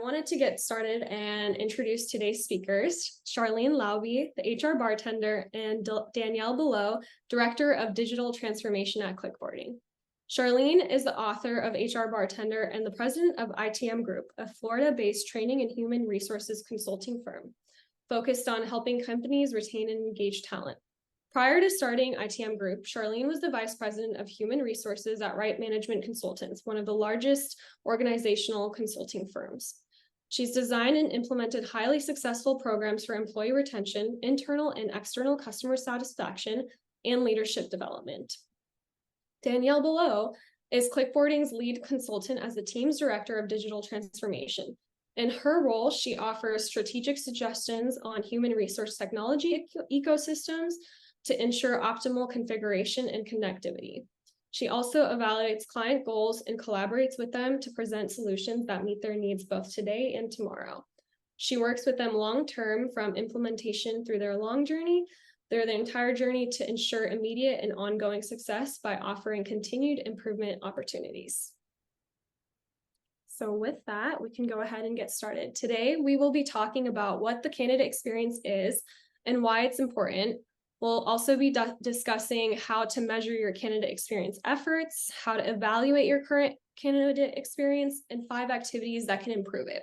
wanted to get started and introduce today's speakers, Sharlyn Lauby, the HR Bartender, and Danielle Balow, Director of Digital Transformation at Clickboarding. Sharlyn is the author of HR Bartender and the president of ITM Group, a Florida-based training and human resources consulting firm, focused on helping companies retain and engage talent. Prior to starting ITM Group, Sharlyn was the Vice President of Human Resources at Right Management Consultants, one of the largest organizational consulting firms. She's designed and implemented highly successful programs for employee retention, internal and external customer satisfaction, and leadership development. Danielle Balow is Clickboarding's lead consultant as the team's Director of Digital Transformation. In her role, she offers strategic suggestions on human resource technology ecosystems to ensure optimal configuration and connectivity. She also evaluates client goals and collaborates with them to present solutions that meet their needs both today and tomorrow. She works with them long-term from implementation through their entire journey to ensure immediate and ongoing success by offering continued improvement opportunities. So with that, we can go ahead and get started. Today, we will be talking about what the candidate experience is and why it's important. We'll also be discussing how to measure your candidate experience efforts, how to evaluate your current candidate experience, and 5 activities that can improve it.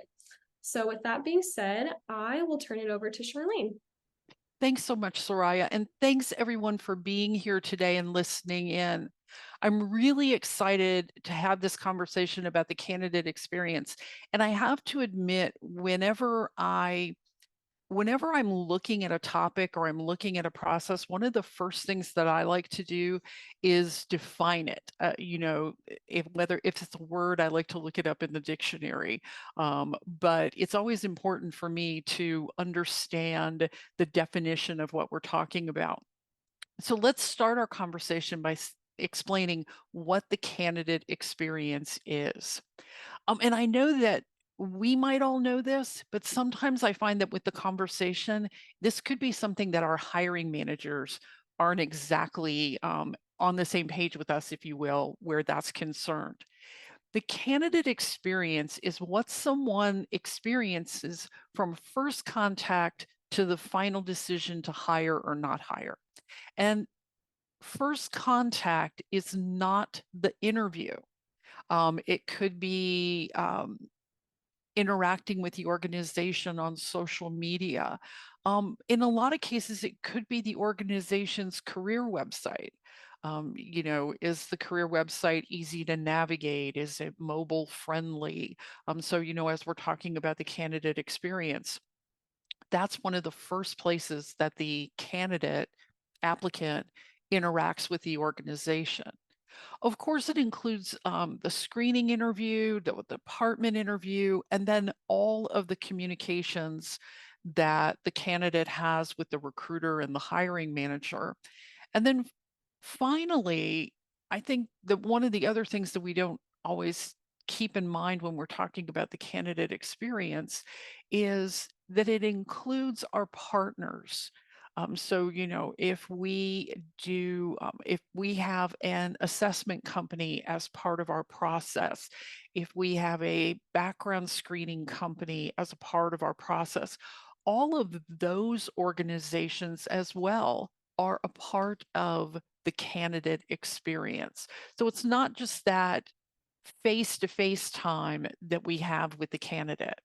So with that being said, I will turn it over to Sharlyn. Thanks so much, Soraya, and thanks everyone for being here today and listening in. I'm really excited to have this conversation about the candidate experience. And I have to admit, whenever I'm looking at a topic or I'm looking at a process, one of the first things that I like to do is define it. If it's a word, I like to look it up in the dictionary. But it's always important for me to understand the definition of what we're talking about. So let's start our conversation by explaining what the candidate experience is. And I know that we might all know this, but sometimes I find that with the conversation, this could be something that our hiring managers aren't exactly on the same page with us, if you will, where that's concerned. The candidate experience is what someone experiences from first contact to the final decision to hire or not hire. And first contact is not the interview. It could be interacting with the organization on social media. In a lot of cases, it could be the organization's career website. Is the career website easy to navigate? Is it mobile friendly? So, as we're talking about the candidate experience, that's one of the first places that the applicant interacts with the organization. Of course, it includes the screening interview, the department interview, and then all of the communications that the candidate has with the recruiter and the hiring manager. And then finally, I think that one of the other things that we don't always keep in mind when we're talking about the candidate experience is that it includes our partners. So, if we have an assessment company as part of our process, if we have a background screening company as a part of our process, all of those organizations as well are a part of the candidate experience. So it's not just that face-to-face time that we have with the candidate.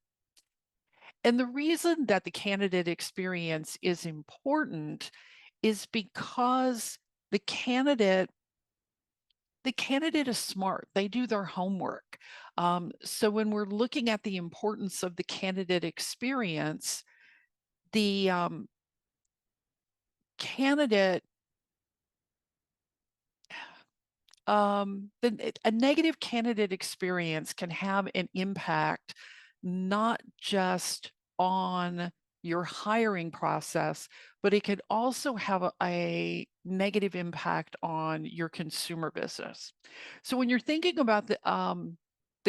And the reason that the candidate experience is important is because the candidate is smart. They do their homework. So when we're looking at the importance of the candidate experience, the a negative candidate experience can have an impact not just on your hiring process, but it could also have a negative impact on your consumer business. So when you're thinking about the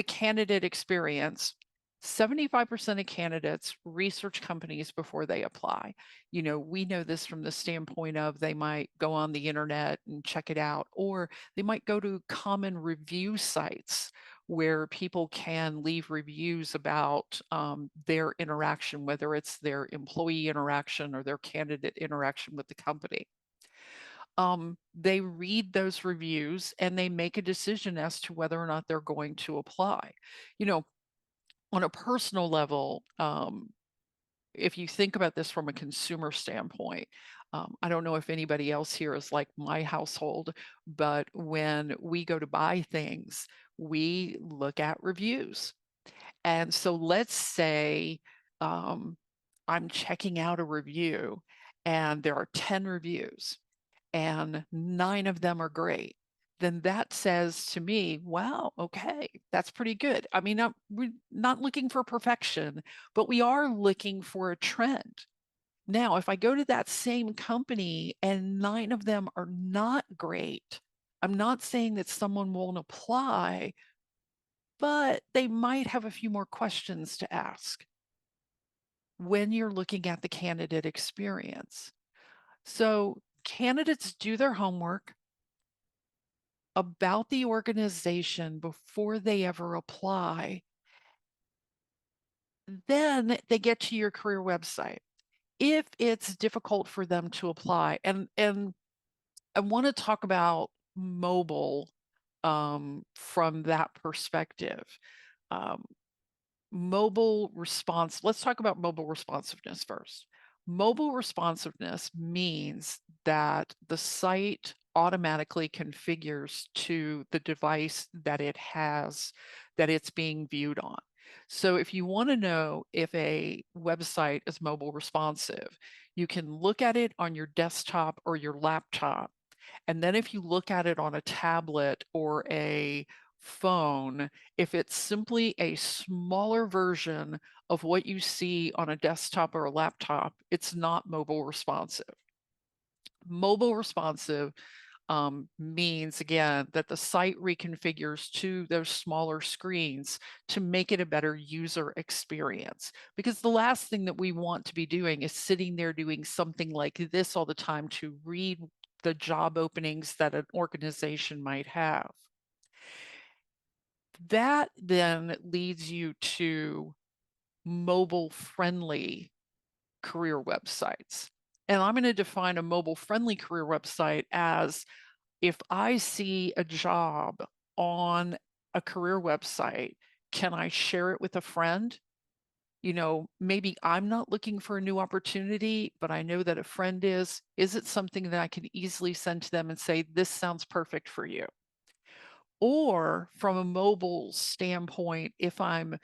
candidate experience, 75% of candidates research companies before they apply. We know this from the standpoint of they might go on the internet and check it out, or they might go to common review sites where people can leave reviews about their interaction, whether it's their employee interaction or their candidate interaction with the company. They read those reviews and they make a decision as to whether or not they're going to apply. You know, on a personal level, if you think about this from a consumer standpoint, I don't know if anybody else here is like my household, but when we go to buy things, we look at reviews. And so let's say I'm checking out a review and there are 10 reviews and 9 of them are great. Then that says to me, wow, okay, that's pretty good. I mean, we're not looking for perfection, but we are looking for a trend. Now, if I go to that same company and 9 of them are not great, I'm not saying that someone won't apply, but they might have a few more questions to ask when you're looking at the candidate experience. So candidates do their homework about the organization before they ever apply. Then they get to your career website. If it's difficult for them to apply, and I want to talk about mobile from that perspective. Um, Mobile response, let's talk about mobile responsiveness first. Mobile responsiveness means that the site automatically configures to the device that it has, that it's being viewed on. So if you want to know if a website is mobile responsive, you can look at it on your desktop or your laptop. And then if you look at it on a tablet or a phone, if it's simply a smaller version of what you see on a desktop or a laptop, it's not mobile responsive. Mobile responsive means, again, that the site reconfigures to those smaller screens to make it a better user experience. Because the last thing that we want to be doing is sitting there doing something like this all the time to read the job openings that an organization might have. That then leads you to mobile friendly career websites. And I'm going to define a mobile friendly career website as if I see a job on a career website, can I share it with a friend? You know, maybe I'm not looking for a new opportunity, but I know that a friend is. Is it something that I can easily send to them and say, this sounds perfect for you? Or from a mobile standpoint, if I'm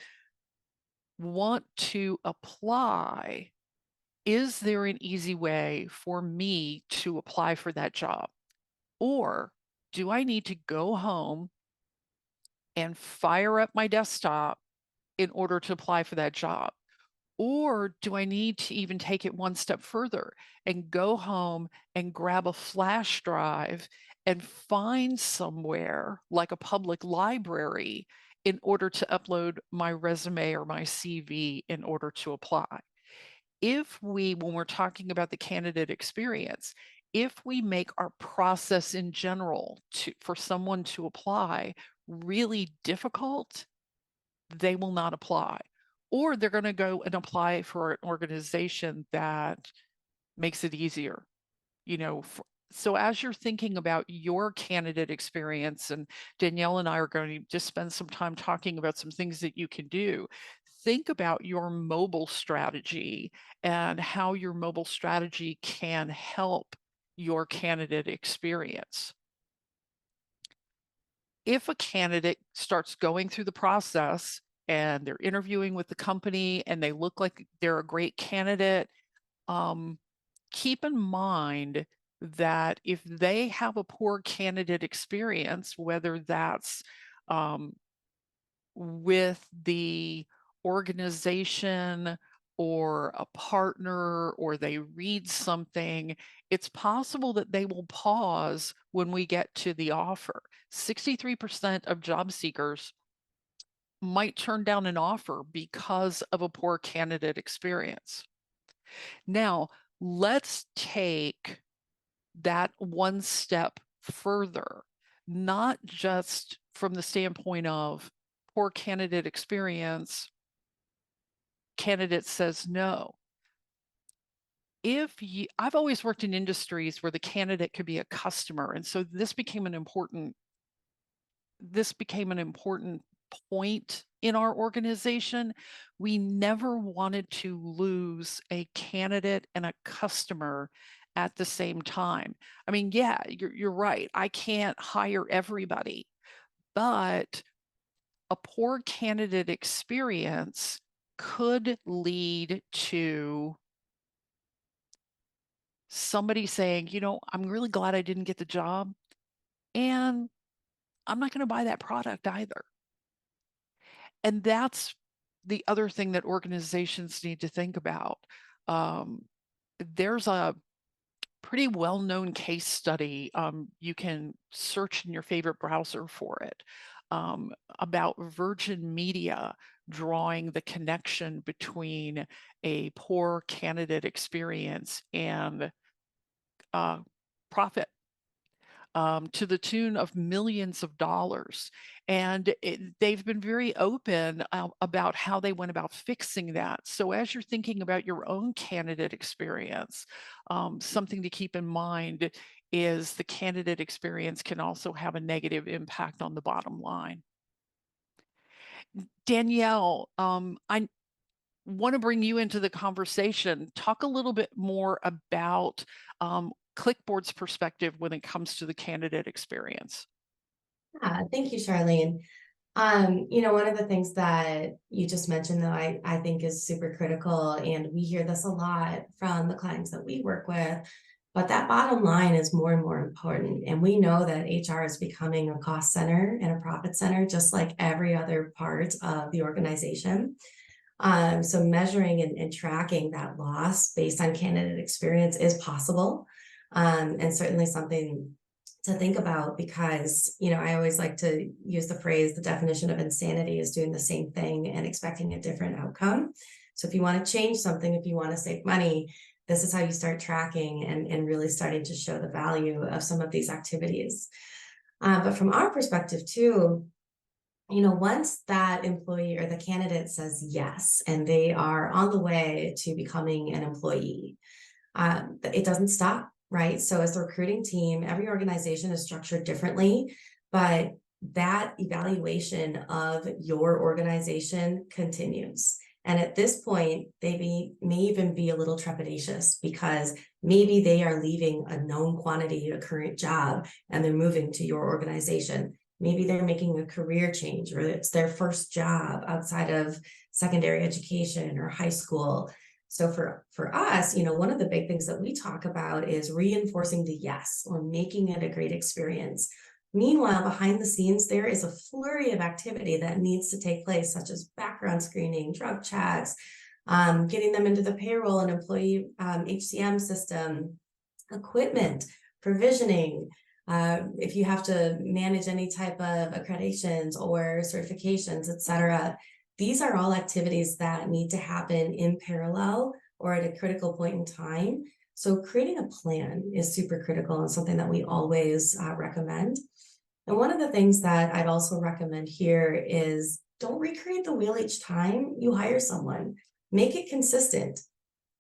want to apply, is there an easy way for me to apply for that job? Or do I need to go home and fire up my desktop in order to apply for that job? Or do I need to even take it one step further and go home and grab a flash drive and find somewhere like a public library in order to upload my resume or my CV in order to apply? If we, when we're talking about the candidate experience, if we make our process in general for someone to apply really difficult, they will not apply. Or they're going to go and apply for an organization that makes it easier. You know, so as you're thinking about your candidate experience, and Danielle and I are going to just spend some time talking about some things that you can do. Think about your mobile strategy and how your mobile strategy can help your candidate experience. If a candidate starts going through the process and they're interviewing with the company and they look like they're a great candidate, keep in mind that if they have a poor candidate experience, whether that's with the organization or a partner, or they read something, it's possible that they will pause when we get to the offer. 63% of job seekers might turn down an offer because of a poor candidate experience. Now, let's take that one step further, not just from the standpoint of poor candidate experience, candidate says no. I've always worked in industries where the candidate could be a customer, and so this became an important point in our organization. We never wanted to lose a candidate and a customer at the same time. I mean, yeah, you're right. I can't hire everybody, but a poor candidate experience could lead to somebody saying, I'm really glad I didn't get the job, and I'm not going to buy that product either. And that's the other thing that organizations need to think about. There's a pretty well-known case study. You can search in your favorite browser for it, about Virgin Media drawing the connection between a poor candidate experience and profit, to the tune of millions of dollars. And they've been very open about how they went about fixing that. So as you're thinking about your own candidate experience, something to keep in mind is the candidate experience can also have a negative impact on the bottom line. Danielle, I want to bring you into the conversation. Talk a little bit more about Clickboard's perspective when it comes to the candidate experience. Thank you, Sharlene. One of the things that you just mentioned, though, I think is super critical, and we hear this a lot from the clients that we work with, but that bottom line is more and more important. And we know that HR is becoming a cost center and a profit center, just like every other part of the organization. So measuring and tracking that loss based on candidate experience is possible, and certainly something to think about, because I always like to use the phrase, the definition of insanity is doing the same thing and expecting a different outcome. So if you want to change something, if you want to save money, this is how you start tracking and really starting to show the value of some of these activities. But from our perspective too, once that employee or the candidate says yes, and they are on the way to becoming an employee, it doesn't stop, right? So as the recruiting team, every organization is structured differently, but that evaluation of your organization continues. And at this point, they may even be a little trepidatious, because maybe they are leaving a known quantity, a current job, and they're moving to your organization. Maybe they're making a career change, or it's their first job outside of secondary education or high school. So for us, one of the big things that we talk about is reinforcing the yes, or making it a great experience. Meanwhile, behind the scenes, there is a flurry of activity that needs to take place, such as background screening, drug checks, getting them into the payroll and employee HCM system, equipment, provisioning, if you have to manage any type of accreditations or certifications, et cetera. These are all activities that need to happen in parallel or at a critical point in time. So creating a plan is super critical and something that we always recommend. And one of the things that I'd also recommend here is don't recreate the wheel each time you hire someone. Make it consistent.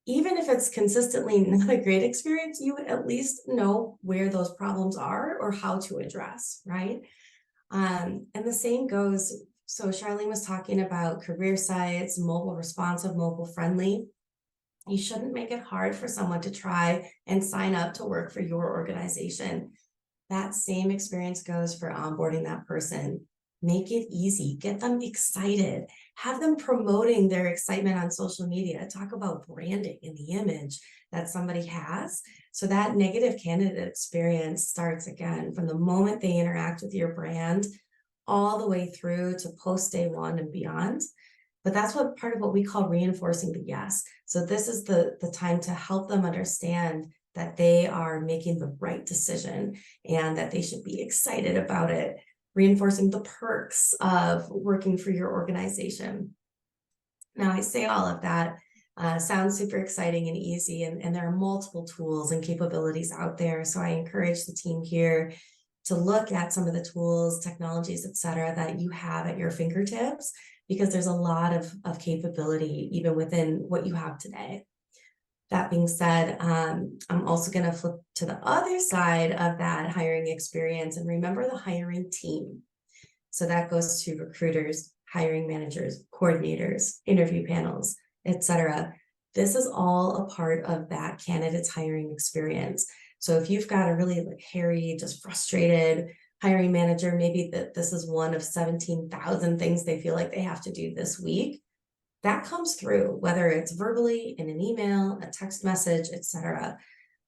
Even if it's consistently not a great experience, you at least know where those problems are or how to address, right? And the same goes, so Sharlene was talking about career sites, mobile responsive, mobile friendly. You shouldn't make it hard for someone to try and sign up to work for your organization. That same experience goes for onboarding that person. Make it easy, get them excited, have them promoting their excitement on social media, talk about branding and the image that somebody has. So that negative candidate experience starts again from the moment they interact with your brand all the way through to post day one and beyond. But that's what part of what we call reinforcing the yes. So this is the time to help them understand that they are making the right decision and that they should be excited about it, reinforcing the perks of working for your organization. Now, I say all of that sounds super exciting and easy, and there are multiple tools and capabilities out there. So I encourage the team here to look at some of the tools, technologies, et cetera, that you have at your fingertips, because there's a lot of capability even within what you have today. That being said, I'm also going to flip to the other side of that hiring experience and remember the hiring team. So that goes to recruiters, hiring managers, coordinators, interview panels, etc. This is all a part of that candidate's hiring experience. So if you've got a really hairy, just frustrated hiring manager, maybe that this is one of 17,000 things they feel like they have to do this week, that comes through, whether it's verbally in an email, a text message, etc.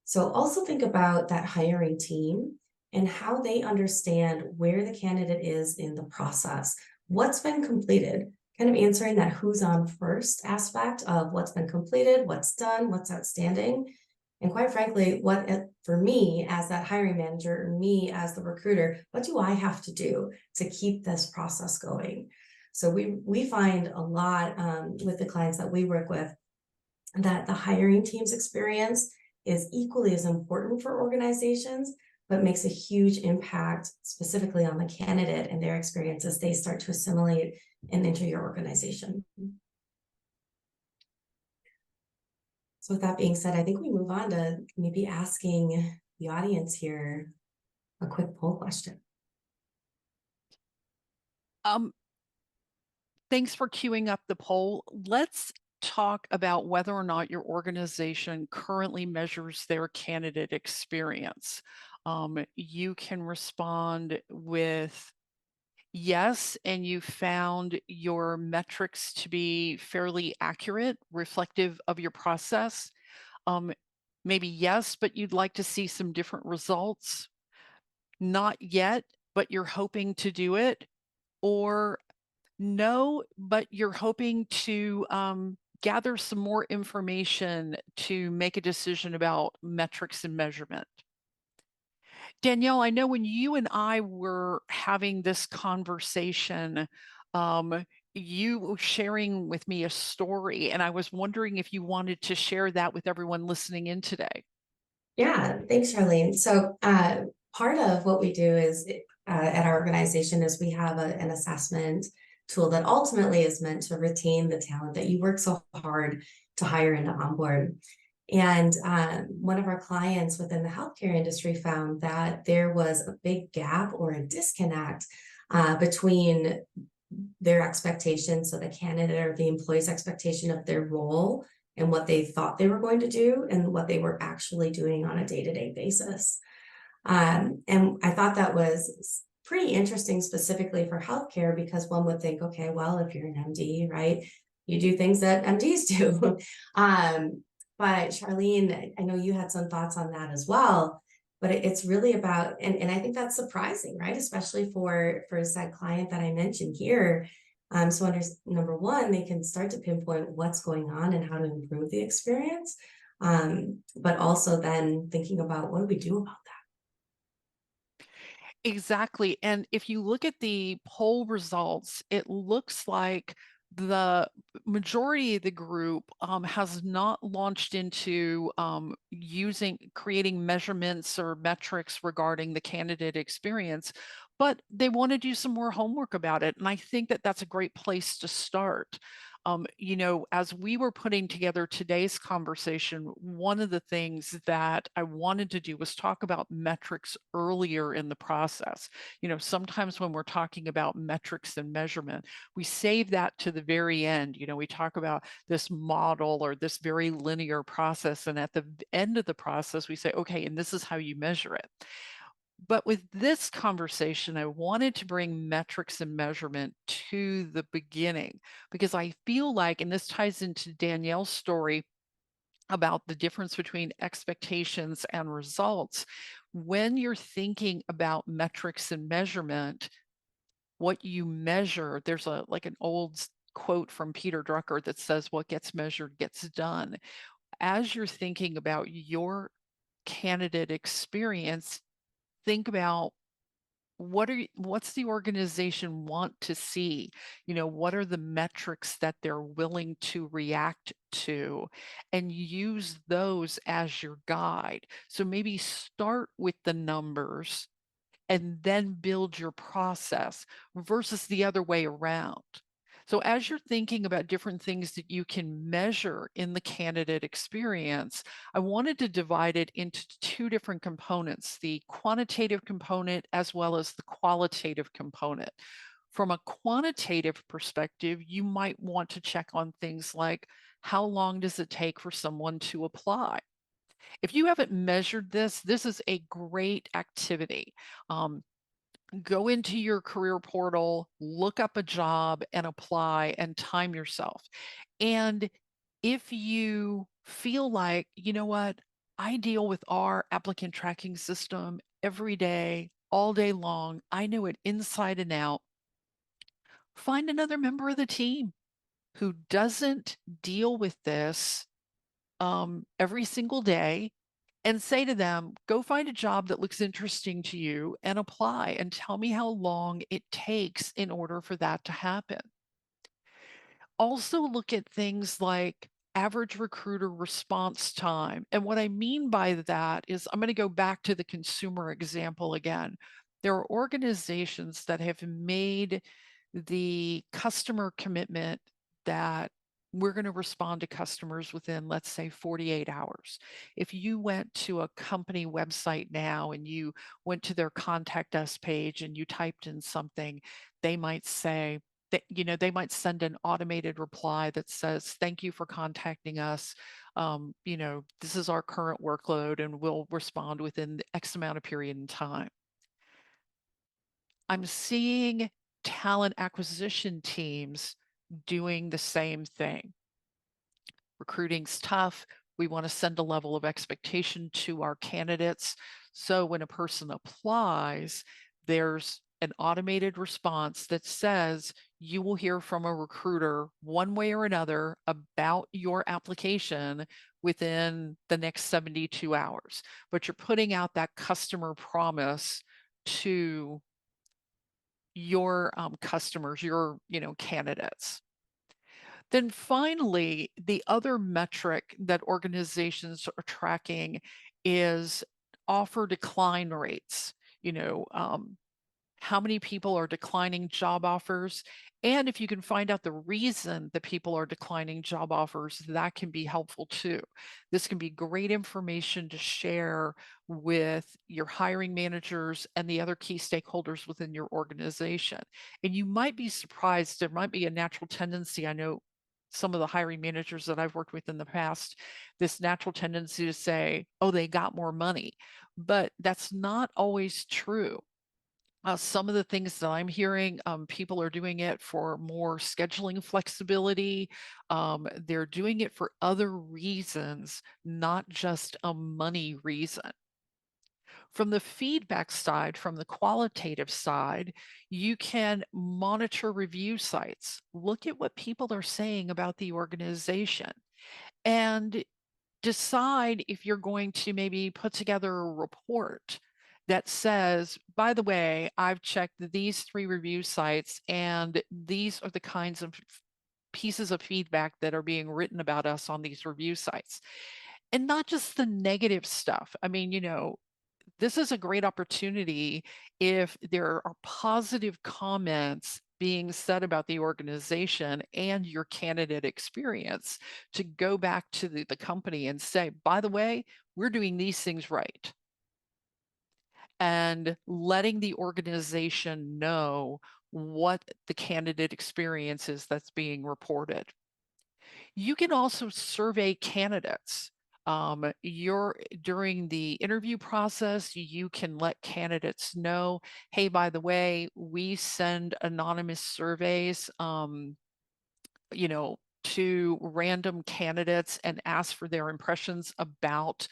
So also think about that hiring team and how they understand where the candidate is in the process, what's been completed, kind of answering that who's on first aspect of what's been completed, what's done, what's outstanding. And quite frankly, for me as that hiring manager, or me as the recruiter, what do I have to do to keep this process going? So we find a lot with the clients that we work with that the hiring team's experience is equally as important for organizations, but makes a huge impact specifically on the candidate and their experience as they start to assimilate and enter your organization. So with that being said, I think we move on to maybe asking the audience here a quick poll question. Thanks for queuing up the poll. Let's talk about whether or not your organization currently measures their candidate experience. You can respond with yes, and you found your metrics to be fairly accurate, reflective of your process. Maybe yes, but you'd like to see some different results. Not yet, but you're hoping to do it. Or no, but you're hoping to gather some more information to make a decision about metrics and measurement. Danielle, I know when you and I were having this conversation, you were sharing with me a story, and I was wondering if you wanted to share that with everyone listening in today. Yeah, thanks, Sharlyn. So part of what we do is at our organization is we have an assessment tool that ultimately is meant to retain the talent that you work so hard to hire and to onboard. And one of our clients within the healthcare industry found that there was a big gap or a disconnect between their expectations, so the candidate or the employee's expectation of their role and what they thought they were going to do and what they were actually doing on a day-to-day basis. And I thought that was pretty interesting, specifically for healthcare, because one would think, okay, well, if you're an MD, right, you do things that MDs do. But Sharlyn, I know you had some thoughts on that as well, but it's really about, and I think that's surprising, right? Especially for said client that I mentioned here. So under number one, they can start to pinpoint what's going on and how to improve the experience. But also then thinking about what do we do about that? Exactly. And if you look at the poll results, it looks like the majority of the group has not launched into creating measurements or metrics regarding the candidate experience, but they want to do some more homework about it. And I think that that's a great place to start. As we were putting together today's conversation, one of the things that I wanted to do was talk about metrics earlier in the process. Sometimes when we're talking about metrics and measurement, we save that to the very end. We talk about this model or this very linear process. And at the end of the process, we say, okay, and this is how you measure it. But with this conversation, I wanted to bring metrics and measurement to the beginning because I feel like, and this ties into Danielle's story about the difference between expectations and results. When you're thinking about metrics and measurement, what you measure, there's an old quote from Peter Drucker that says, what gets measured gets done. As you're thinking about your candidate experience, think about what's the organization want to see? What are the metrics that they're willing to react to, and use those as your guide. So maybe start with the numbers and then build your process versus the other way around. So as you're thinking about different things that you can measure in the candidate experience, I wanted to divide it into two different components, the quantitative component as well as the qualitative component. From a quantitative perspective, you might want to check on things like how long does it take for someone to apply? If you haven't measured this, this is a great activity. Go into your career portal, look up a job and apply and time yourself. And if you feel like, you know what, I deal with our applicant tracking system every day, all day long, I know it inside and out, find another member of the team who doesn't deal with this every single day and say to them, go find a job that looks interesting to you and apply and tell me how long it takes in order for that to happen. Also look at things like average recruiter response time. And what I mean by that is I'm going to go back to the consumer example again. There are organizations that have made the customer commitment that we're going to respond to customers within, let's say, 48 hours. If you went to a company website now and you went to their contact us page and you typed in something, they might say, that, you know, they might send an automated reply that says, thank you for contacting us. You know, this is our current workload and we'll respond within the X amount of period in time. I'm seeing talent acquisition teams doing the same thing. Recruiting's tough. We want to send a level of expectation to our candidates. So when a person applies, there's an automated response that says you will hear from a recruiter one way or another about your application within the next 72 hours. But you're putting out that customer promise to your customers, your candidates. Then finally, the other metric that organizations are tracking is offer decline rates. You know, how many people are declining job offers. And if you can find out the reason that people are declining job offers, that can be helpful too. This can be great information to share with your hiring managers and the other key stakeholders within your organization. And you might be surprised, there might be a natural tendency. I know some of the hiring managers that I've worked with in the past, this natural tendency to say, oh, they got more money. But that's not always true. Some of the things that I'm hearing, people are doing it for more scheduling flexibility. They're doing it for other reasons, not just a money reason. From the feedback side, from the qualitative side, you can monitor review sites. Look at what people are saying about the organization and decide if you're going to maybe put together a report that says, by the way, I've checked these 3 review sites and these are the kinds of pieces of feedback that are being written about us on these review sites. And not just the negative stuff. I mean, this is a great opportunity if there are positive comments being said about the organization and your candidate experience to go back to the company and say, by the way, we're doing these things right. And letting the organization know what the candidate experience is that's being reported. You can also survey candidates. During the interview process, you can let candidates know, hey, by the way, we send anonymous surveys, to random candidates and ask for their impressions about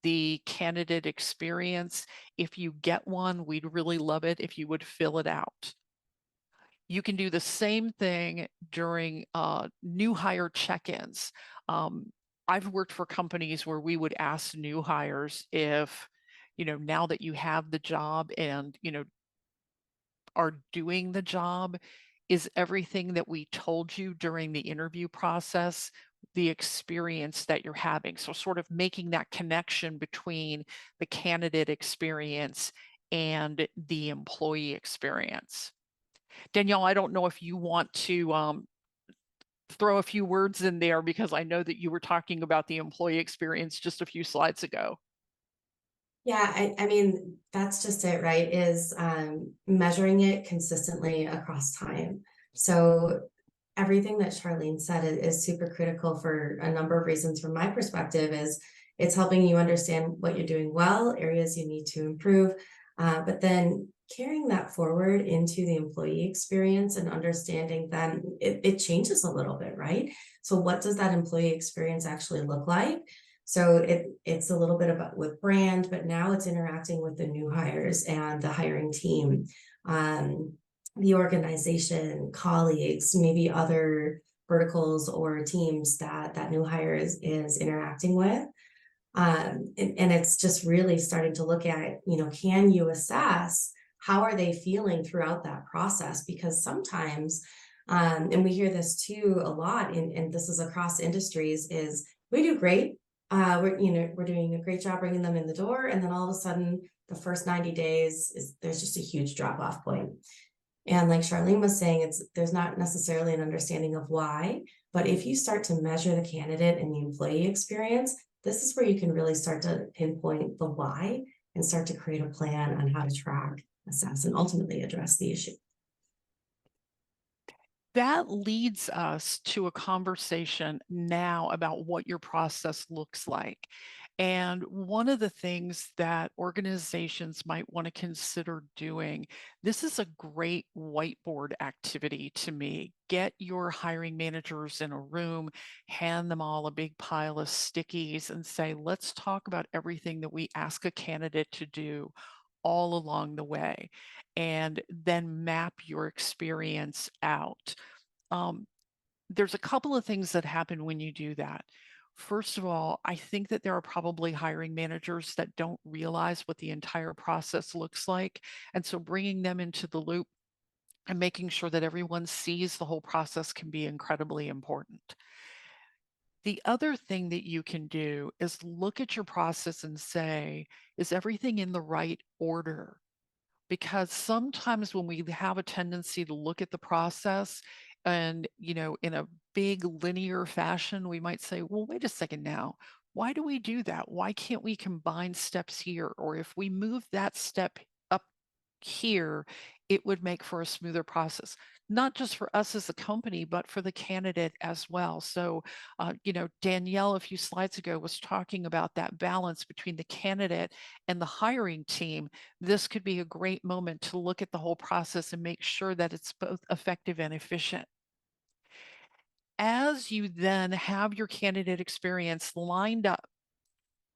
the candidate experience. If you get one, we'd really love it if you would fill it out. You can do the same thing during new hire check-ins. I've worked for companies where we would ask new hires if, now that you have the job and, are doing the job, is everything that we told you during the interview process the experience that you're having? So sort of making that connection between the candidate experience and the employee experience. Danielle, I don't know if you want to throw a few words in there, because I know that you were talking about the employee experience just a few slides ago. Yeah, I mean, that's just it, right? Is measuring it consistently across time. So everything that Charlene said is super critical for a number of reasons. From my perspective, is it's helping you understand what you're doing well, areas you need to improve, but then carrying that forward into the employee experience and understanding then it changes a little bit, right? So what does that employee experience actually look like? So it's a little bit about with brand, but now it's interacting with the new hires and the hiring team, the organization, colleagues, maybe other verticals or teams that new hire is interacting with. And it's just really starting to look at, can you assess how are they feeling throughout that process? Because sometimes, and we hear this too a lot, and this is across industries, is we do great. We're doing a great job bringing them in the door, and then all of a sudden, the first 90 days there's just a huge drop off point. And like Charlene was saying, there's not necessarily an understanding of why, but if you start to measure the candidate and the employee experience, this is where you can really start to pinpoint the why and start to create a plan on how to track, assess, and ultimately address the issue. That leads us to a conversation now about what your process looks like. And one of the things that organizations might want to consider doing, this is a great whiteboard activity to me. Get your hiring managers in a room, hand them all a big pile of stickies and say, let's talk about everything that we ask a candidate to do all along the way, and then map your experience out. There's a couple of things that happen when you do that. First of all, I think that there are probably hiring managers that don't realize what the entire process looks like. And so bringing them into the loop and making sure that everyone sees the whole process can be incredibly important. The other thing that you can do is look at your process and say, is everything in the right order? Because sometimes when we have a tendency to look at the process and, in a big linear fashion, we might say, well, wait a second now. Why do we do that? Why can't we combine steps here? Or if we move that step up here, it would make for a smoother process, not just for us as a company, but for the candidate as well. So, Danielle, a few slides ago, was talking about that balance between the candidate and the hiring team. This could be a great moment to look at the whole process and make sure that it's both effective and efficient. As you then have your candidate experience lined up,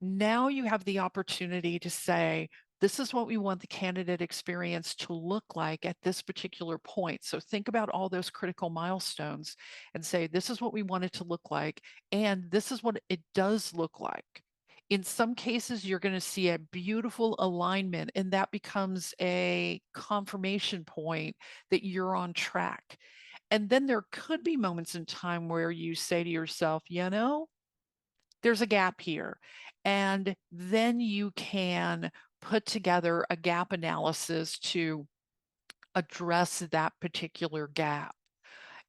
now you have the opportunity to say, this is what we want the candidate experience to look like at this particular point. So think about all those critical milestones and say, this is what we want it to look like, and this is what it does look like. In some cases, you're going to see a beautiful alignment, and that becomes a confirmation point that you're on track. And then there could be moments in time where you say to yourself, there's a gap here. And then you can put together a gap analysis to address that particular gap.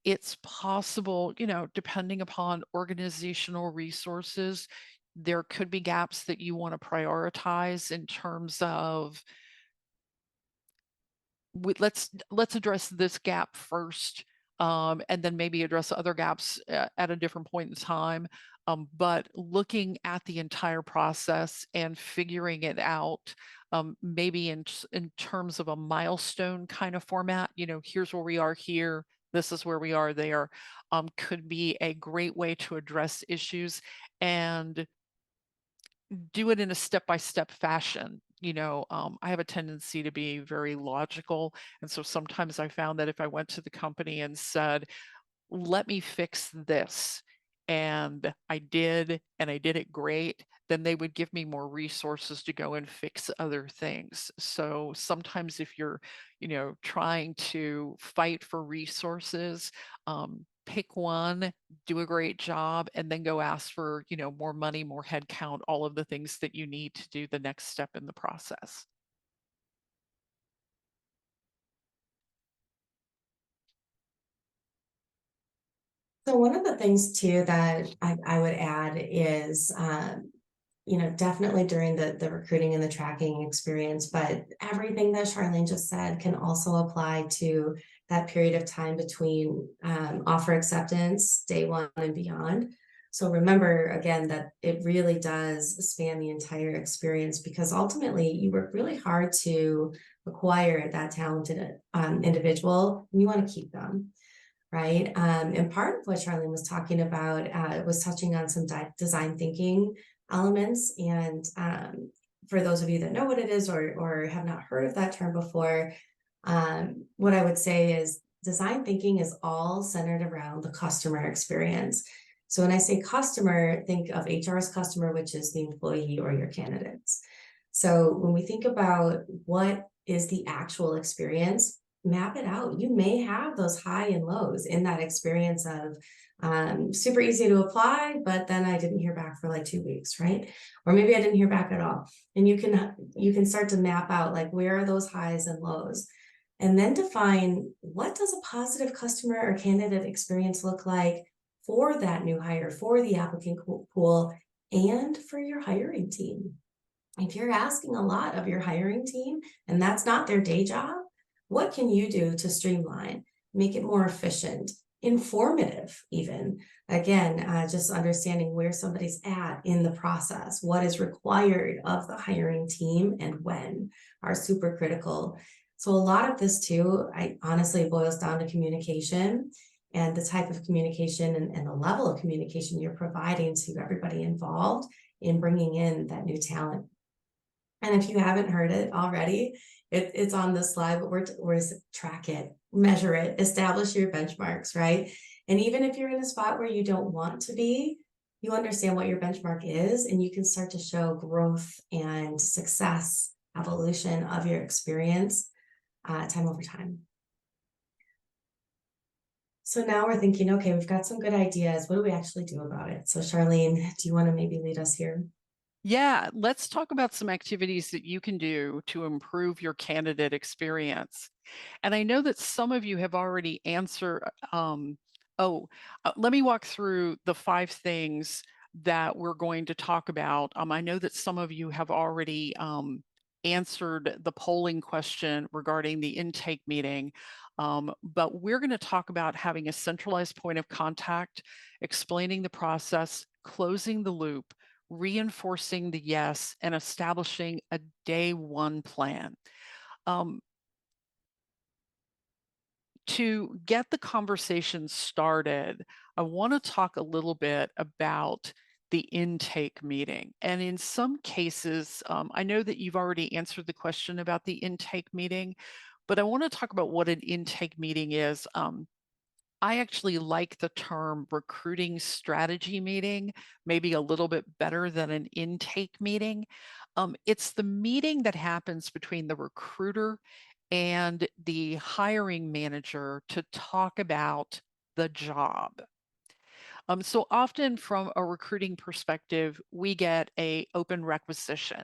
It's possible, depending upon organizational resources, there could be gaps that you want to prioritize in terms of let's address this gap first, and then maybe address other gaps at a different point in time. But looking at the entire process and figuring it out, maybe in terms of a milestone kind of format, here's where we are here, this is where we are there, could be a great way to address issues and do it in a step-by-step fashion. I have a tendency to be very logical. And so sometimes I found that if I went to the company and said, let me fix this, and I did it great, then they would give me more resources to go and fix other things. So sometimes if you're, trying to fight for resources, pick one, do a great job, and then go ask for, more money, more headcount, all of the things that you need to do the next step in the process. So one of the things too that I would add is, definitely during the recruiting and the tracking experience, but everything that Sharlene just said can also apply to that period of time between offer acceptance, day one and beyond. So remember again that it really does span the entire experience, because ultimately you work really hard to acquire that talented individual, and you want to keep them. Right. And part of what Sharlene was talking about was touching on some design thinking elements. And for those of you that know what it is, or have not heard of that term before, what I would say is design thinking is all centered around the customer experience. So when I say customer, think of HR's customer, which is the employee or your candidates. So when we think about what is the actual experience, map it out. You may have those high and lows in that experience of super easy to apply, but then I didn't hear back for like 2 weeks, right? Or maybe I didn't hear back at all. And you can start to map out like, where are those highs and lows, and then define, what does a positive customer or candidate experience look like for that new hire, for the applicant pool, and for your hiring team. If you're asking a lot of your hiring team and that's not their day job, what can you do to streamline, make it more efficient, informative even? Again, just understanding where somebody's at in the process, what is required of the hiring team and when, are super critical. So a lot of this too, I honestly boils down to communication, and the type of communication and the level of communication you're providing to everybody involved in bringing in that new talent. And if you haven't heard it already, it's on this slide, but we're track it, measure it, establish your benchmarks, right? And even if you're in a spot where you don't want to be, you understand what your benchmark is, and you can start to show growth and success, evolution of your experience, time over time. So now we're thinking, okay, we've got some good ideas. What do we actually do about it? So Sharlene, do you want to maybe lead us here? Yeah, let's talk about some activities that you can do to improve your candidate experience. And I know that some of you have already answered. Let me walk through the 5 things that we're going to talk about. I know that some of you have already answered the polling question regarding the intake meeting, but we're going to talk about having a centralized point of contact, explaining the process, closing the loop, reinforcing the yes, and establishing a day one plan. To get the conversation started, I want to talk a little bit about the intake meeting. And in some cases, I know that you've already answered the question about the intake meeting, but I want to talk about what an intake meeting is. I actually like the term recruiting strategy meeting, maybe a little bit better than an intake meeting. It's the meeting that happens between the recruiter and the hiring manager to talk about the job. So often from a recruiting perspective, we get a open requisition,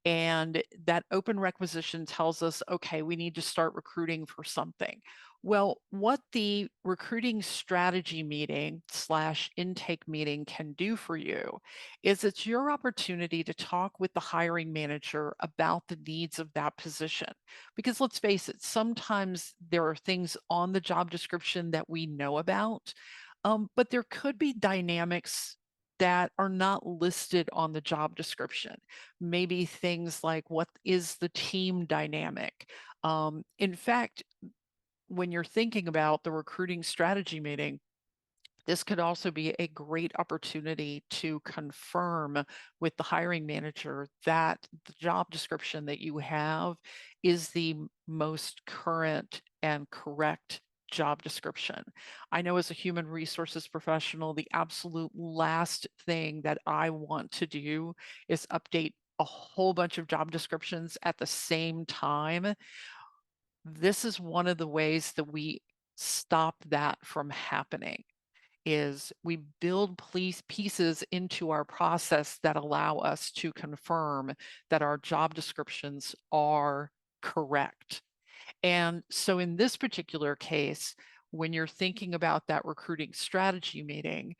and that open requisition tells us, okay, we need to start recruiting for something. Well, what the recruiting strategy meeting / intake meeting can do for you is it's your opportunity to talk with the hiring manager about the needs of that position. Because let's face it, sometimes there are things on the job description that we know about, but there could be dynamics that are not listed on the job description. Maybe things like, what is the team dynamic? In fact, when you're thinking about the recruiting strategy meeting, this could also be a great opportunity to confirm with the hiring manager that the job description that you have is the most current and correct job description. I know as a human resources professional, the absolute last thing that I want to do is update a whole bunch of job descriptions at the same time. This is one of the ways that we stop that from happening, is we build pieces into our process that allow us to confirm that our job descriptions are correct. And so in this particular case, when you're thinking about that recruiting strategy meeting,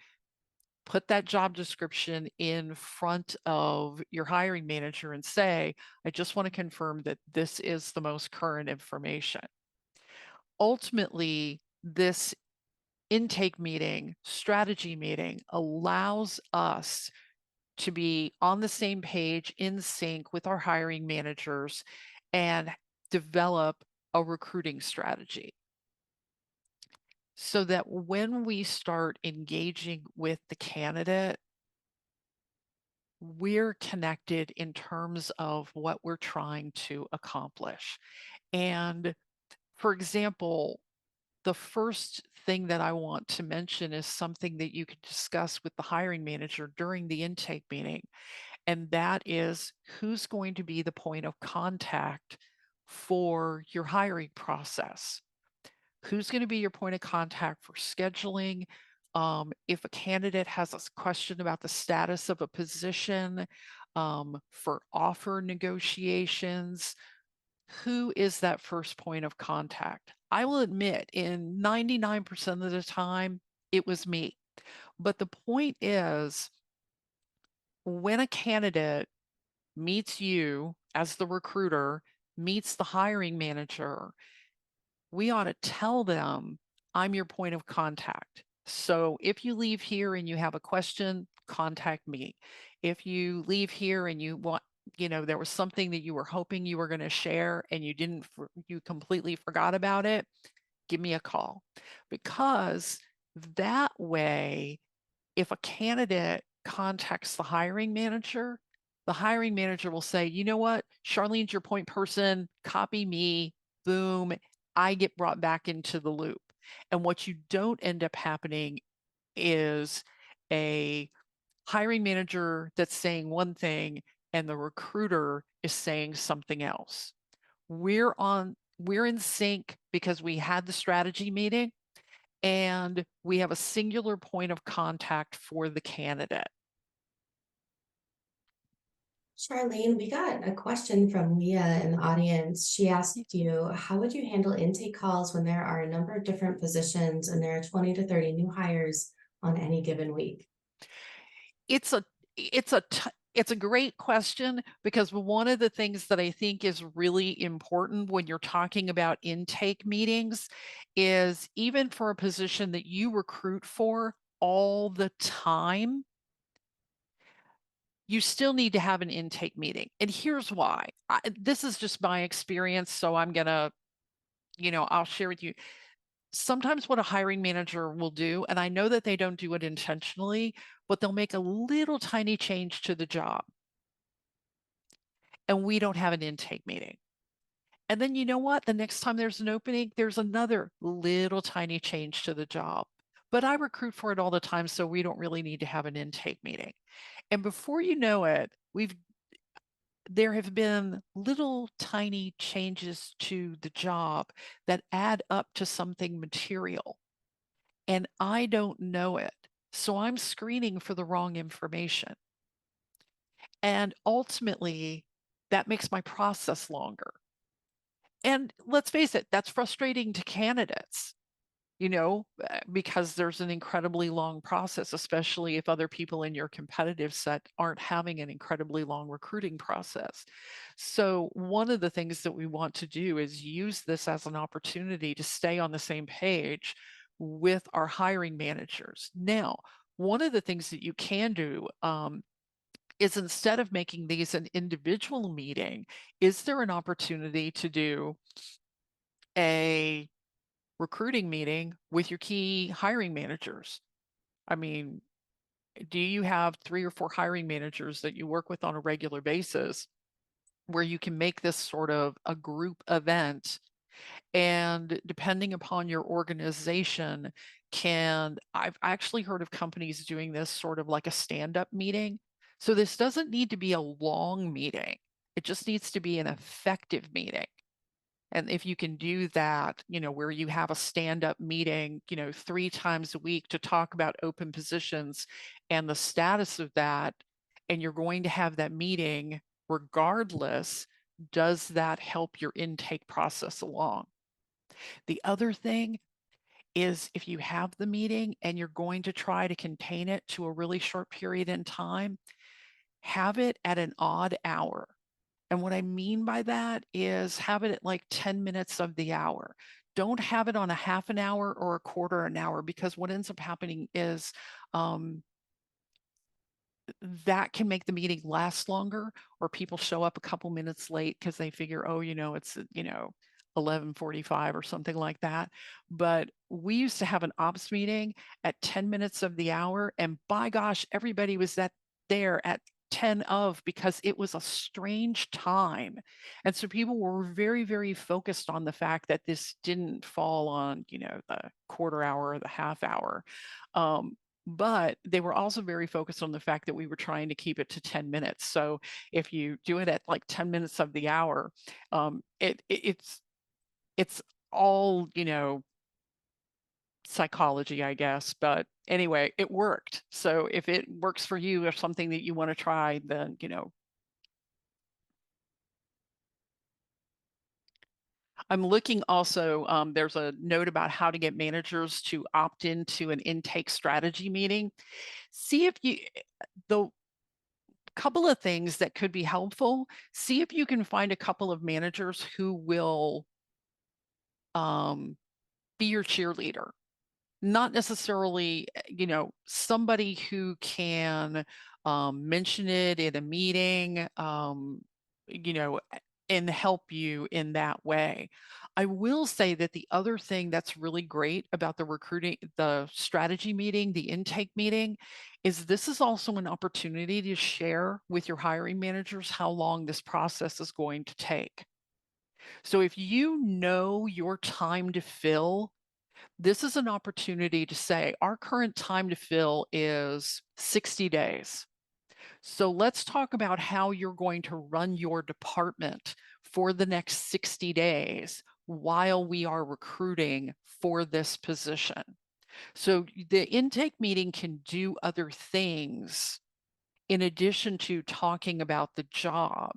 put that job description in front of your hiring manager and say, I just want to confirm that this is the most current information. Ultimately, this intake meeting, strategy meeting allows us to be on the same page, in sync with our hiring managers, and develop a recruiting strategy so that when we start engaging with the candidate, we're connected in terms of what we're trying to accomplish. And for example, the first thing that I want to mention is something that you could discuss with the hiring manager during the intake meeting, and that is who's going to be the point of contact for your hiring process. Who's going to be your point of contact for scheduling? If a candidate has a question about the status of a position, for offer negotiations, who is that first point of contact? I will admit, in 99% of the time, it was me. But the point is, when a candidate meets you as the recruiter, meets the hiring manager, we ought to tell them, I'm your point of contact. So if you leave here and you have a question, contact me. If you leave here and you want, there was something that you were hoping you were going to share and you didn't, you completely forgot about it, give me a call. Because that way, if a candidate contacts the hiring manager will say, you know what, Charlene's your point person, copy me, boom, I get brought back into the loop. And what you don't end up happening is a hiring manager that's saying one thing and the recruiter is saying something else. We're in sync because we had the strategy meeting and we have a singular point of contact for the candidate. Charlene, we got a question from Leah in the audience. She asked you, how would you handle intake calls when there are a number of different positions and there are 20 to 30 new hires on any given week? It's a great question, because one of the things that I think is really important when you're talking about intake meetings is, even for a position that you recruit for all the time, you still need to have an intake meeting. And here's why. This is just my experience, so I'm going to, I'll share with you. Sometimes what a hiring manager will do, and I know that they don't do it intentionally, but they'll make a little tiny change to the job. And we don't have an intake meeting. And then you know what? The next time there's an opening, there's another little tiny change to the job. But I recruit for it all the time, so we don't really need to have an intake meeting. And before you know it, there have been little tiny changes to the job that add up to something material. And I don't know it. So I'm screening for the wrong information. And ultimately, that makes my process longer. And let's face it, that's frustrating to candidates, because there's an incredibly long process, especially if other people in your competitive set aren't having an incredibly long recruiting process. So one of the things that we want to do is use this as an opportunity to stay on the same page with our hiring managers. Now, one of the things that you can do is, instead of making these an individual meeting, is there an opportunity to do a recruiting meeting with your key hiring managers? I mean, do you have 3 or 4 hiring managers that you work with on a regular basis where you can make this sort of a group event? And depending upon your organization, I've actually heard of companies doing this sort of like a stand-up meeting. So this doesn't need to be a long meeting. It just needs to be an effective meeting. And if you can do that, where you have a stand-up meeting, 3 times a week to talk about open positions and the status of that, and you're going to have that meeting regardless, does that help your intake process along? The other thing is if you have the meeting and you're going to try to contain it to a really short period in time, have it at an odd hour. And what I mean by that is have it at like 10 minutes of the hour. Don't have it on a half an hour or a quarter an hour, because what ends up happening is that can make the meeting last longer, or people show up a couple minutes late because they figure, oh, it's 11:45 or something like that. But we used to have an ops meeting at 10 minutes of the hour, and by gosh, everybody was there at 10 of, because it was a strange time. And so people were very, very focused on the fact that this didn't fall on, the quarter hour or the half hour. But they were also very focused on the fact that we were trying to keep it to 10 minutes. So if you do it at like 10 minutes of the hour, it's all, psychology, I guess. But anyway, it worked. So if it works for you or something that you want to try, then, I'm looking also, there's a note about how to get managers to opt into an intake strategy meeting. See if the couple of things that could be helpful. See if you can find a couple of managers who will be your cheerleader. Not necessarily, somebody who can mention it in a meeting, and help you in that way. I will say that the other thing that's really great about the strategy meeting, the intake meeting, is this is also an opportunity to share with your hiring managers how long this process is going to take. So if you know your time to fill, this is an opportunity to say, our current time to fill is 60 days. So let's talk about how you're going to run your department for the next 60 days while we are recruiting for this position. So the intake meeting can do other things in addition to talking about the job.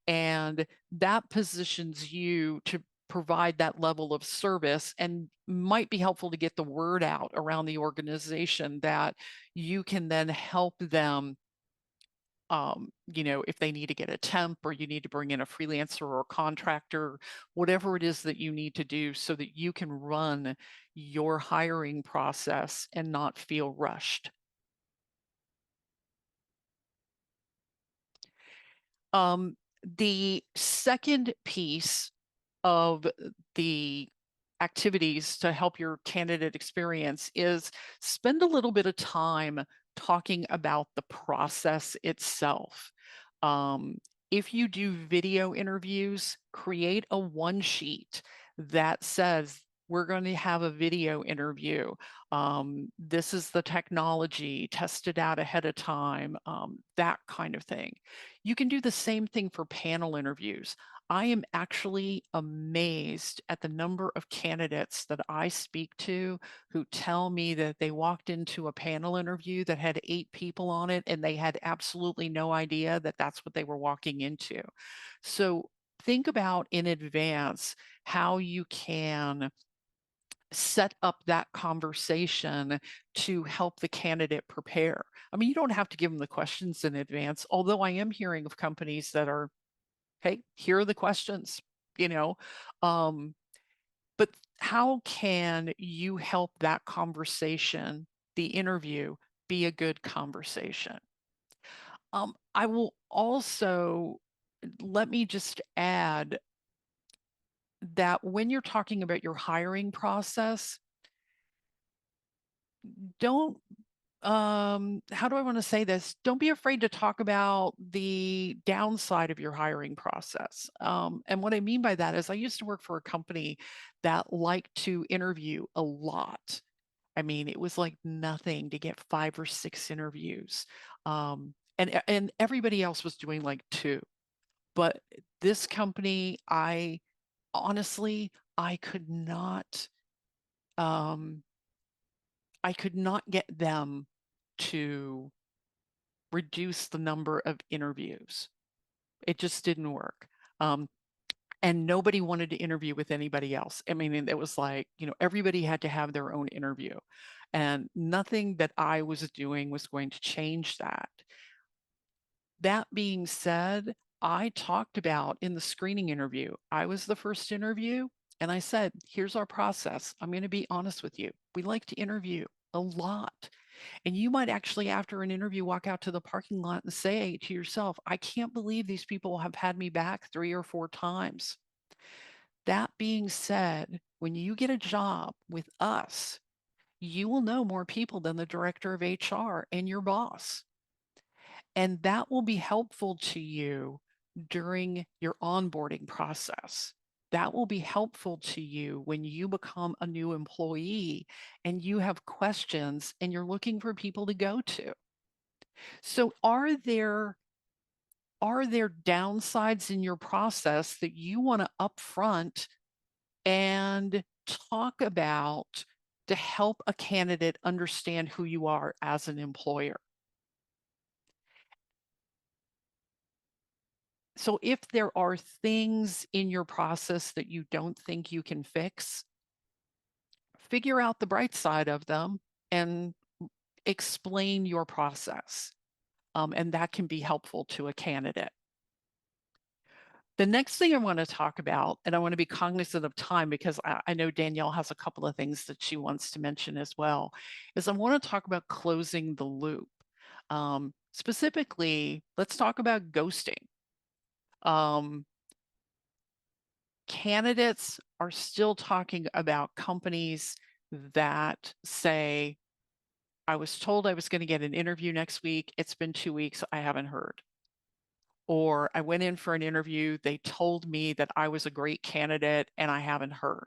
And that positions you to provide that level of service, and might be helpful to get the word out around the organization that you can then help them, if they need to get a temp, or you need to bring in a freelancer or a contractor, whatever it is that you need to do so that you can run your hiring process and not feel rushed. The second piece of the activities to help your candidate experience is spend a little bit of time talking about the process itself. If you do video interviews, create a one sheet that says, we're going to have a video interview. This is the technology, tested out ahead of time, that kind of thing. You can do the same thing for panel interviews. I am actually amazed at the number of candidates that I speak to who tell me that they walked into a panel interview that had 8 people on it, and they had absolutely no idea that that's what they were walking into. So think about in advance how you can set up that conversation to help the candidate prepare. I mean, you don't have to give them the questions in advance, although I am hearing of companies that are, hey, here are the questions, but how can you help that conversation, the interview, be a good conversation? I will also, let me just add that when you're talking about your hiring process, don't how do I want to say this? Don't be afraid to talk about the downside of your hiring process. And what I mean by that is I used to work for a company that liked to interview a lot. I mean, it was like nothing to get 5 or 6 interviews. And everybody else was doing like 2. But this company, honestly, I could not get them to reduce the number of interviews. It just didn't work. and nobody wanted to interview with anybody else. I mean, it was like, everybody had to have their own interview, and nothing that I was doing was going to change that. That being said, I talked about in the screening interview, I was the first interview, and I said, here's our process. I'm going to be honest with you. We like to interview a lot. And you might actually, after an interview, walk out to the parking lot and say to yourself, I can't believe these people have had me back 3 or 4 times. That being said, when you get a job with us, you will know more people than the director of HR and your boss. And that will be helpful to you during your onboarding process. That will be helpful to you when you become a new employee and you have questions and you're looking for people to go to. So are there downsides in your process that you want to upfront and talk about to help a candidate understand who you are as an employer? So if there are things in your process that you don't think you can fix, figure out the bright side of them and explain your process. And that can be helpful to a candidate. The next thing I want to talk about, and I want to be cognizant of time because I know Danielle has a couple of things that she wants to mention as well, is I want to talk about closing the loop. Specifically, let's talk about ghosting. Candidates are still talking about companies that say, I was told I was going to get an interview next week. It's been 2 weeks. I haven't heard. Or I went in for an interview. They told me that I was a great candidate and I haven't heard.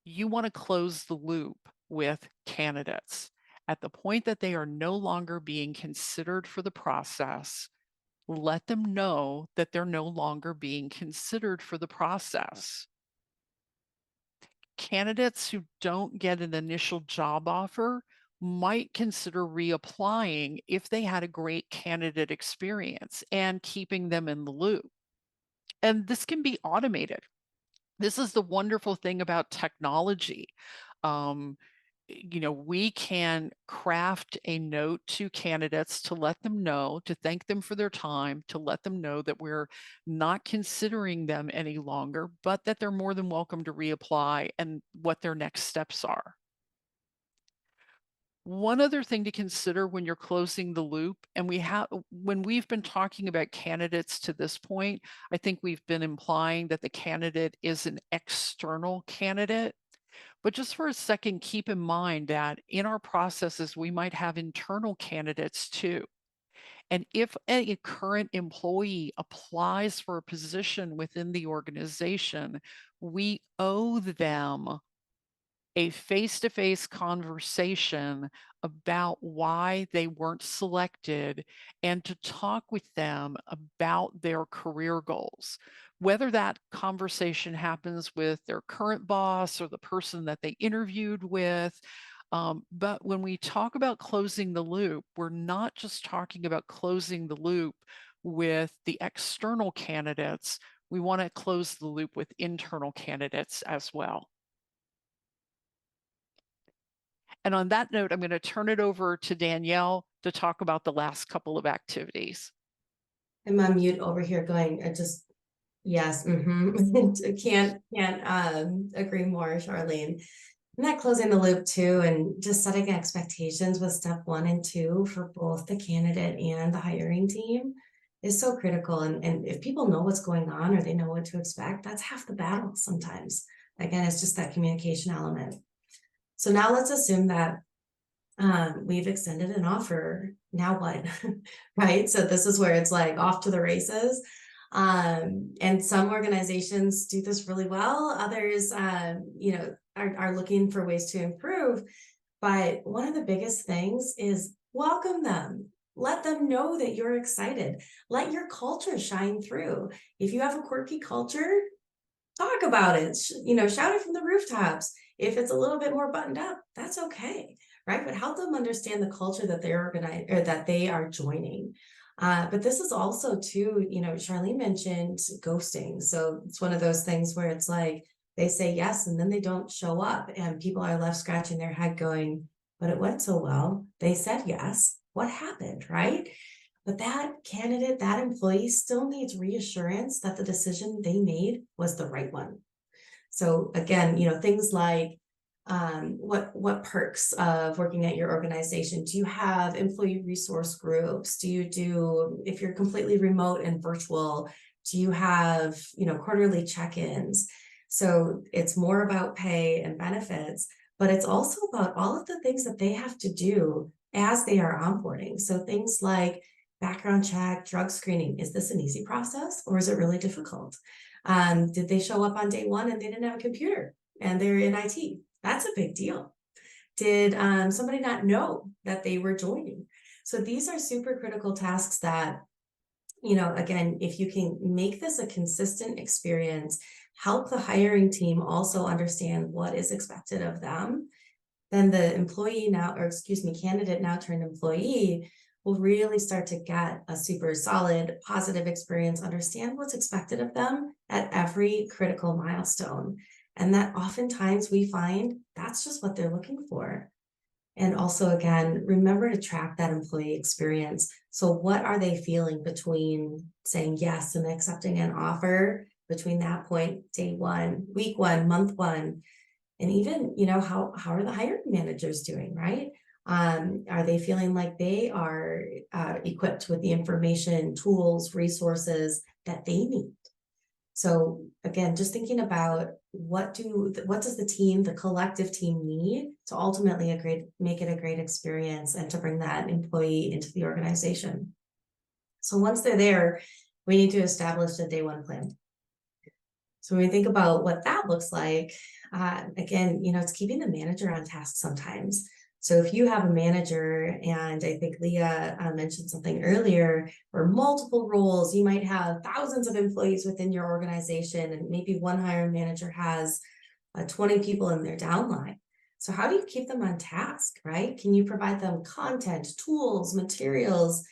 You want to close the loop with candidates. At the point that they are no longer being considered for the process, let them know that they're no longer being considered for the process. Candidates who don't get an initial job offer might consider reapplying if they had a great candidate experience and keeping them in the loop. And this can be automated. This is the wonderful thing about technology. We can craft a note to candidates to let them know, to thank them for their time, to let them know that we're not considering them any longer, but that they're more than welcome to reapply and what their next steps are. One other thing to consider when you're closing the loop, and when we've been talking about candidates to this point, I think we've been implying that the candidate is an external candidate. But just for a second, keep in mind that in our processes, we might have internal candidates too. And if a current employee applies for a position within the organization, we owe them a face-to-face conversation about why they weren't selected and to talk with them about their career goals. Whether that conversation happens with their current boss or the person that they interviewed with. But when we talk about closing the loop, we're not just talking about closing the loop with the external candidates. We want to close the loop with internal candidates as well. And on that note, I'm going to turn it over to Danielle to talk about the last couple of activities. I'm on mute over here going, yes, can't agree more, Sharlene. And that closing the loop too, and just setting expectations with step 1 and 2 for both the candidate and the hiring team is so critical. And if people know what's going on or they know what to expect, that's half the battle sometimes. Again, it's just that communication element. So now let's assume that we've extended an offer. Now what? Right? So this is where it's like off to the races. And some organizations do this really well. Others, are looking for ways to improve. But one of the biggest things is welcome them. Let them know that you're excited. Let your culture shine through. If you have a quirky culture, talk about it. Shout it from the rooftops. If it's a little bit more buttoned up, that's okay, right? But help them understand the culture that they're organized or that they are joining. But this is also too, Charlene mentioned ghosting. So it's one of those things where it's like they say yes and then they don't show up, and people are left scratching their head going, but it went so well. They said yes. What happened, right? But that candidate, that employee still needs reassurance that the decision they made was the right one. So again, things like what perks of working at your organization? Do you have employee resource groups? Do you do, if you're completely remote and virtual, do you have, quarterly check-ins? So it's more about pay and benefits, but it's also about all of the things that they have to do as they are onboarding. So things like background check, drug screening. Is this an easy process or is it really difficult? Did they show up on day one and they didn't have a computer and they're in IT? That's a big deal. Did somebody not know that they were joining? So these are super critical tasks that, again, if you can make this a consistent experience, help the hiring team also understand what is expected of them, then the candidate now turned employee will really start to get a super solid, positive experience, understand what's expected of them at every critical milestone. And that oftentimes we find that's just what they're looking for. And also, again, remember to track that employee experience. So what are they feeling between saying yes and accepting an offer, between that point, day one, week one, month one, and even, how are the hiring managers doing, right? Are they feeling like they are equipped with the information, tools, resources that they need? So again, just thinking about what does the team, the collective team need to ultimately make it a great experience and to bring that employee into the organization. So once they're there, we need to establish a day one plan. So when we think about what that looks like, again, it's keeping the manager on task sometimes. So if you have a manager, and I think Leah mentioned something earlier, or multiple roles, you might have thousands of employees within your organization, and maybe one hiring manager has 20 people in their downline. So how do you keep them on task, right? Can you provide them content, tools, materials,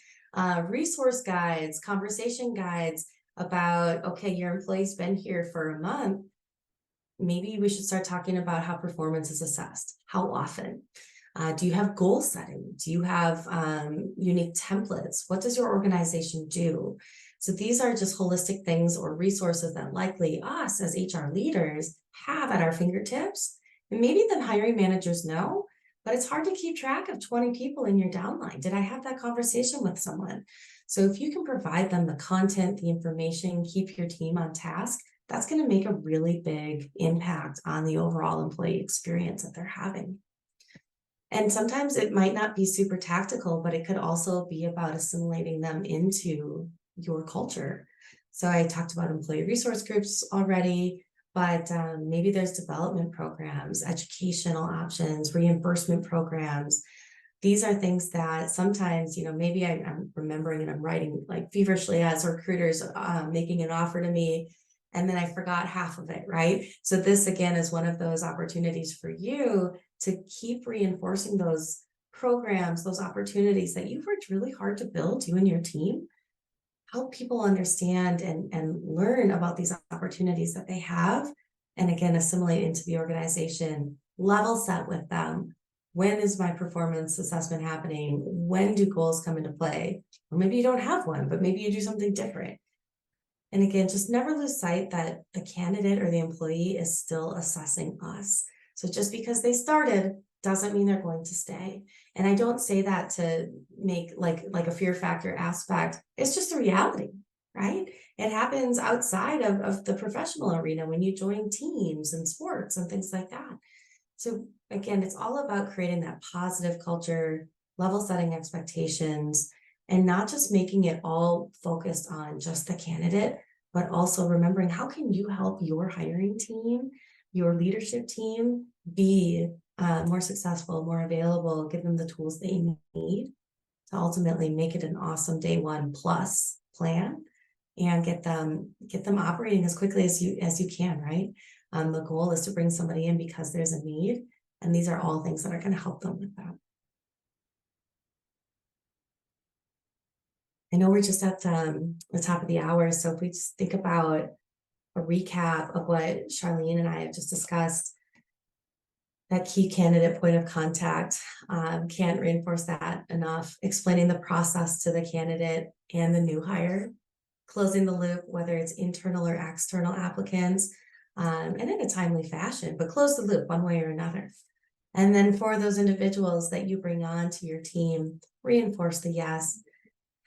resource guides, conversation guides about, okay, your employee's been here for a month. Maybe we should start talking about how performance is assessed. How often? Do you have goal setting? Do you have unique templates? What does your organization do? So these are just holistic things or resources that likely us as HR leaders have at our fingertips. And maybe the hiring managers know, but it's hard to keep track of 20 people in your downline. Did I have that conversation with someone? So if you can provide them the content, the information, keep your team on task, that's going to make a really big impact on the overall employee experience that they're having. And sometimes it might not be super tactical, but it could also be about assimilating them into your culture. So I talked about employee resource groups already, but maybe there's development programs, educational options, reimbursement programs. These are things that sometimes, maybe I'm remembering and I'm writing like feverishly as recruiters making an offer to me, and then I forgot half of it, right? So this again is one of those opportunities for you to keep reinforcing those programs, those opportunities that you've worked really hard to build, you and your team. Help people understand and learn about these opportunities that they have, and again, assimilate into the organization, level set with them. When is my performance assessment happening? When do goals come into play? Or maybe you don't have one, but maybe you do something different. And again, just never lose sight that the candidate or the employee is still assessing us. So just because they started doesn't mean they're going to stay. And I don't say that to make like a fear factor aspect. It's just a reality, right? It happens outside of the professional arena when you join teams and sports and things like that. So again, it's all about creating that positive culture, level setting expectations, and not just making it all focused on just the candidate, but also remembering how can you help your hiring team, your leadership team be more successful, more available, give them the tools they need to ultimately make it an awesome day one plus plan, and get them operating as quickly as you can, right? The goal is to bring somebody in because there's a need, and these are all things that are going to help them with that. I know we're just at the top of the hour, so if we just think about a recap of what Sharlyn and I have just discussed, that key candidate point of contact, can't reinforce that enough. Explaining the process to the candidate and the new hire, closing the loop, whether it's internal or external applicants, and in a timely fashion, but close the loop one way or another. And then for those individuals that you bring on to your team, reinforce the yes,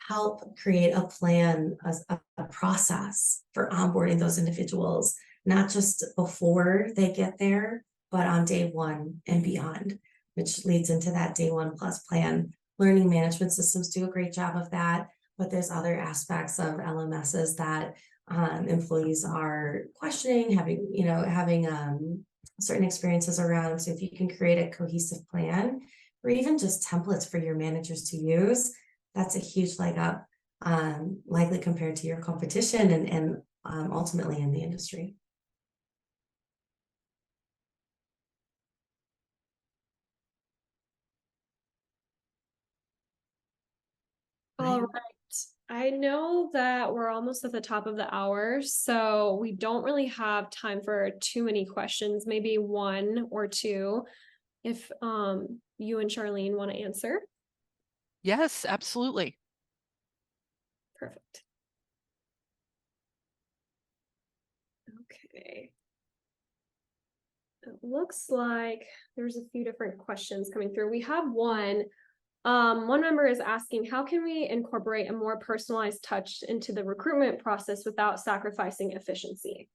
help create a plan, a process for onboarding those individuals, not just before they get there, but on day one and beyond, which leads into that day one plus plan. Learning management systems do a great job of that, but there's other aspects of LMSs that employees are questioning, having certain experiences around. So if you can create a cohesive plan, or even just templates for your managers to use, that's a huge leg up, likely compared to your competition and ultimately in the industry. All right. I know that we're almost at the top of the hour, so we don't really have time for too many questions, maybe one or two, if you and Sharlyn want to answer. Yes, absolutely. Perfect. Okay. It looks like there's a few different questions coming through. We have one. One member is asking, how can we incorporate a more personalized touch into the recruitment process without sacrificing efficiency?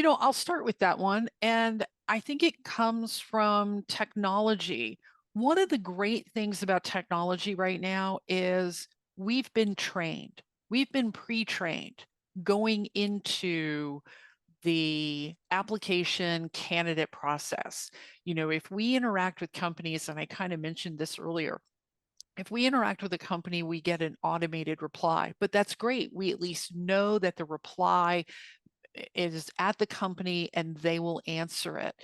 I'll start with that one. And I think it comes from technology. One of the great things about technology right now is we've been trained, we've been pre-trained going into the application candidate process. If we interact with companies, and I kind of mentioned this earlier, if we interact with a company, we get an automated reply, but that's great. We at least know that the reply is at the company and they will answer it.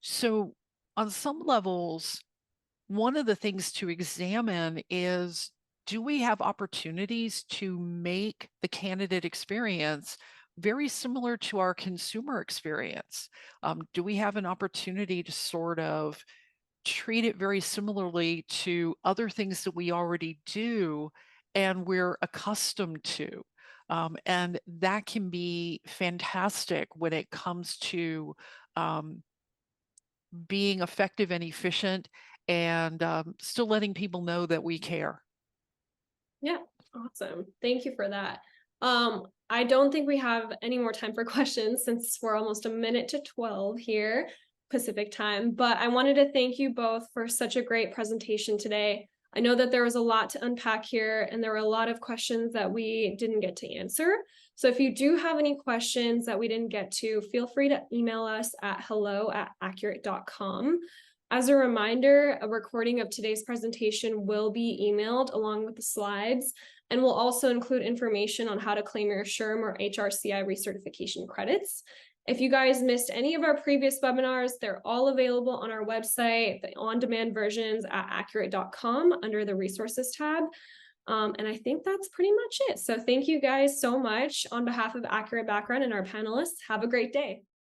So on some levels, one of the things to examine is, do we have opportunities to make the candidate experience very similar to our consumer experience? Do we have an opportunity to sort of treat it very similarly to other things that we already do and we're accustomed to? And that can be fantastic when it comes to being effective and efficient and still letting people know that we care. Yeah, awesome. Thank you for that. I don't think we have any more time for questions since we're almost a minute to 12 here, Pacific time, but I wanted to thank you both for such a great presentation today. I know that there was a lot to unpack here and there were a lot of questions that we didn't get to answer. So if you do have any questions that we didn't get to, feel free to email us at hello@accurate.com. As a reminder, a recording of today's presentation will be emailed along with the slides, and we'll also include information on how to claim your SHRM or HRCI recertification credits. If you guys missed any of our previous webinars, they're all available on our website, the on-demand versions at accurate.com under the resources tab. And I think that's pretty much it. So thank you guys so much on behalf of Accurate Background and our panelists. Have a great day.